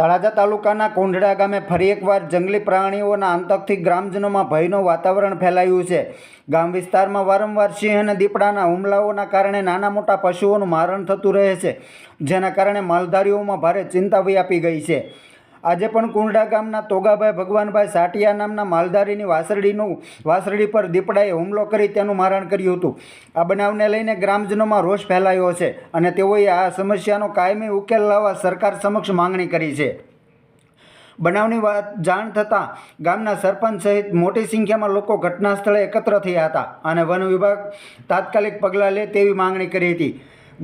તળાજા તાલુકાના કોંઢડા ગામે ફરી એકવાર જંગલી પ્રાણીઓના આતંકથી ગ્રામજનોમાં ભયનું વાતાવરણ ફેલાયું છે। ગામ વિસ્તારમાં વારંવાર સિંહ અને દીપડાના હુમલાઓના કારણે નાના મોટા પશુઓનું મારણ થતું રહે છે, જેના કારણે માલધારીઓમાં ભારે ચિંતા વ્યાપી ગઈ છે। આજે પણ કોંઢડા ગામના તોગાભાઈ ભગવાનભાઈ સાટિયા નામના માલધારીની વાસરડી પર દીપડાએ હુમલો કરી તેનું મારણ કર્યું હતું। આ બનાવને લઈને ગ્રામજનોમાં રોષ ફેલાયો છે અને તેઓએ આ સમસ્યાનો કાયમી ઉકેલ લાવવા સરકાર સમક્ષ માંગણી કરી છે। બનાવની જાણ થતાં ગામના સરપંચ સહિત મોટી સંખ્યામાં લોકો ઘટના સ્થળે એકત્ર થયા હતા અને વન વિભાગ તાત્કાલિક પગલાં લે તેવી માંગણી કરી હતી।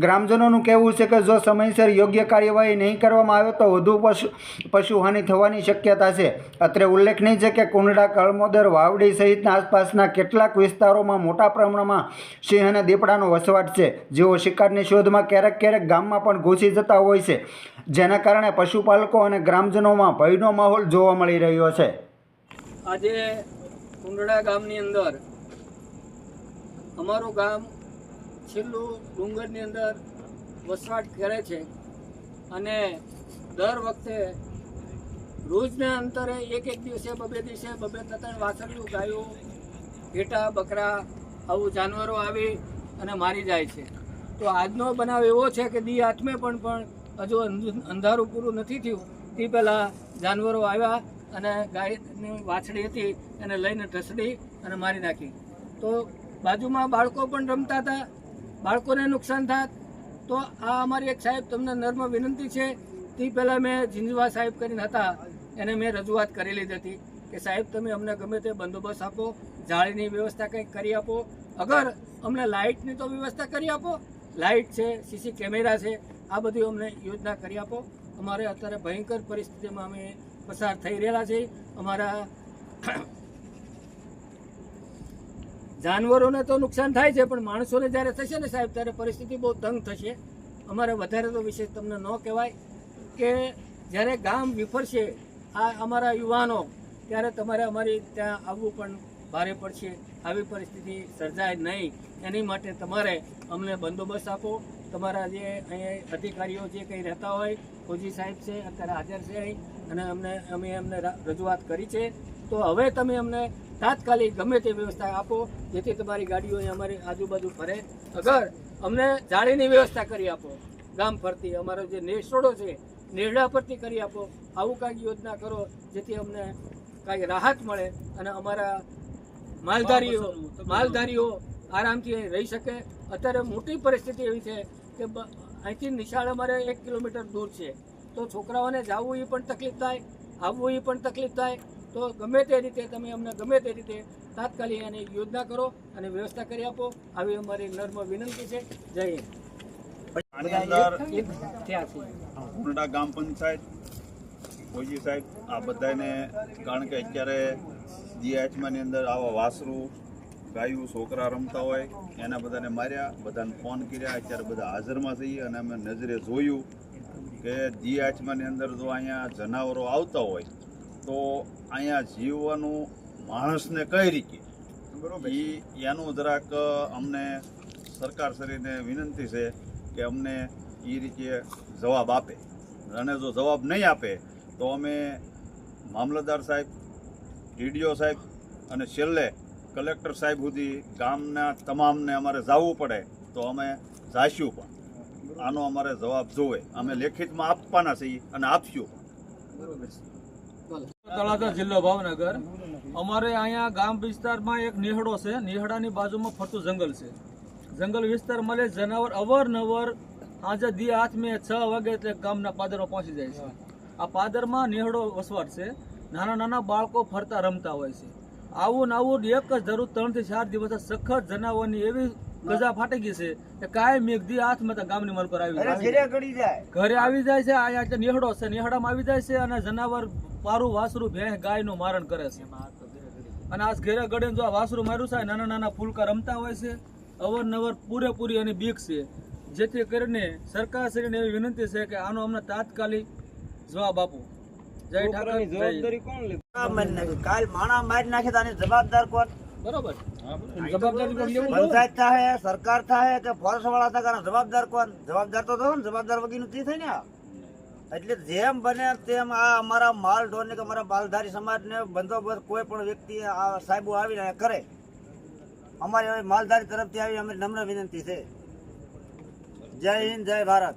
ગ્રામજનોનું કહેવું છે કે જો સમયસર યોગ્ય કાર્યવાહી નહીં કરવામાં આવે તો વધુ પશુહાનિ થવાની શક્યતા છે। અત્રે ઉલ્લેખનીય છે કે કોંઢડા, કળમોદર, વાવડી સહિતના આસપાસના કેટલાક વિસ્તારોમાં મોટા પ્રમાણમાં સિંહ અને દીપડાનો વસવાટ છે, જેઓ શિકારની શોધમાં ક્યારેક ગામમાં પણ ઘૂસી જતા હોય છે, જેના કારણે પશુપાલકો અને ગ્રામજનોમાં ભયનો માહોલ જોવા મળી રહ્યો છે। આજે કોંઢડા ગામની અંદર અમારું ગામ છેલ્લું ડુંગરની અંદર વસવાટ કરે છે અને દર વખતે રોજના અંતરે એક દિવસે બબે ત્રણ વાસળીઓ, ગાયો, ઘેટા, બકરા આવું જાનવરો આવી અને મારી જાય છે। તો આજનો બનાવ એવો છે કે દી આઠમે પણ હજુ અંધારું પૂરું નથી થયું તે પહેલાં જાનવરો આવ્યા અને ગાયની વાછડી હતી એને લઈને ઢસડી અને મારી નાખી। તો બાજુમાં બાળકો પણ રમતા હતા, બાળકોને નુકસાન થાત। તો આ અમારી એક સાહેબ તમને નર્મ વિનંતી છે, તે પહેલાં મેં ઝીંઝવા સાહેબ કરીને હતા એને મેં રજૂઆત કરેલી જ હતી કે સાહેબ તમે અમને ગમે તે બંદોબસ્ત આપો, જાળીની વ્યવસ્થા કંઈક કરી આપો, અગર અમને લાઇટની તો વ્યવસ્થા કરી આપો, લાઇટ છે, સીસી કેમેરા છે, આ બધી અમને યોજના કરી આપો। અમારે અત્યારે ભયંકર પરિસ્થિતિમાં અમે પસાર થઈ રહેલા છે। અમારા જાનવરોને તો નુકસાન થાય છે પણ માણસોને જ્યારે થશે ને સાહેબ ત્યારે પરિસ્થિતિ બહુ તંગ થશે। અમારે વધારે તો વિશેષ તમને ન કહેવાય કે જ્યારે ગામ વિફરશે આ અમારા યુવાનો ત્યારે તમારે અમારી ત્યાં આવવું પણ ભારે પડશે। આવી પરિસ્થિતિ સર્જાય નહીં એની માટે તમારે અમને બંદોબસ્ત આપો। તમારા જે અહીંયા અધિકારીઓ જે કંઈ રહેતા હોય, ફોજી સાહેબ છે અત્યારે હાજર છે અહીં અને અમે એમને રજૂઆત કરી છે। તો હવે તમે અમને તાત્કાલિક ગમે તે વ્યવસ્થા આપો જેથી તમારી ગાડીઓ અમારી આજુબાજુ ફરે। અગર અમને જાળીની વ્યવસ્થા કરી આપો, ગામ ફરતી અમારો જે નેસડો છે નેરડા પરથી કરી આપો। આવું કાંઈક યોજના કરો જેથી અમને કાંઈ રાહત મળે અને અમારા માલધારીઓ આરામથી અહીં રહી શકે। અત્યારે મોટી પરિસ્થિતિ એવી છે કે અહીંથી નિશાળ અમારે 1 કિલોમીટર દૂર છે, તો છોકરાઓને જવું એ પણ તકલીફ થાય, આવવું એ પણ તકલીફ થાય। તો ગમે તે રીતે તમે અમને ગમે તે રીતે તાત્કાલિક એની યોજના કરો અને વ્યવસ્થા કરી આપો, આવી અમારી નર્મ વિનંતી છે। જય હિન્દ। કોંઢડા ગામ પંચાયત, ફોજી સાહેબ આ બધાને, કારણ કે અત્યારે જીએચમાંની અંદર આવા વાસરું, ગાયું, છોકરા રમતા હોય એના બધાને માર્યા, બધાને ફોન કર્યા, અત્યારે બધા હાજરમાં થઈએ અને અમે નજરે જોયું કે જીએચમાંની અંદર જો અહીંયા જનાવરો આવતા હોય તો અહીંયા જીવવાનું માણસને કઈ રીતે બરોબર એનું જરાક અમને સરકારશ્રીને વિનંતી છે કે અમને એ રીતે જવાબ આપે અને જો જવાબ નહીં આપે તો અમે મામલતદાર સાહેબ, ડીડીઓ સાહેબ અને છેલ્લે કલેક્ટર સાહેબ સુધી ગામના તમામને અમારે જવું પડે તો અમે જાશું પણ આનો અમારે જવાબ જોવે, અમે લેખિતમાં આપવાના છીએ અને આપશું પણ। તળાજા, જિલ્લો ભાવનગર। અમારે અહીંયા ગામ વિસ્તારમાં એક નેહડો છે, નેહડાની બાજુમાં ફરતું જંગલ છે। જંગલ વિસ્તારમાં જનાવર અવારનવાર આજે દી આઠમે 6 વાગે એટલે ગામના પાદરમાં પહોંચી જાય છે। આ પાદરમાં નેહડો વસવાટ છે, નાના બાળકો ફરતા રમતા હોય છે। આવું એક જ જરૂર 3 થી 4 દિવસ સખત જનાવરની એવી ગજા ફાટી ગઈ છે કે કાયમ એક દી હાથમાં ગામની મલ પર આવી જાય, ઘરે આવી જાય છે। અહીંયા નેહડો છે, નેહડામાં આવી જાય છે અને જનાવર પારું, વાસરું, ભેંસ, ગાયનું મારણ કરે છે। અને આ ઘેરે ગળે જો આ વાસરું માર્યું છે, નાના ફૂલકા રમતા હોય છે, અવારનવાર પૂરેપૂરી એની બીક છે। જેથી કરીને સરકારશ્રીને એવી વિનંતી છે કે આનો અમને તાત્કાલિક જવાબ આપો। જય ઠાકર। જવાબદારી કોણ લે? કાલ માણા મારી નાખે તો જવાબદાર કોણ? બરોબર, પંચાયત થાય, સરકાર થાય કે ફોરેસ્ટ વાળા થાય, જવાબદાર કોણ? જવાબદાર તો થયો ને, જવાબદાર વગીનું તે થાય ને। એટલે જેમ બને તેમ આ અમારા માલ ઢોરને કે અમારા માલધારી સમાજને બંદોબસ્ત કોઈ પણ વ્યક્તિ આ સાહેબો આવીને કરે. અમારી હવે માલધારી તરફથી આવી અમે નમ્ર વિનંતી છે. જય હિન્દ, જય ભારત.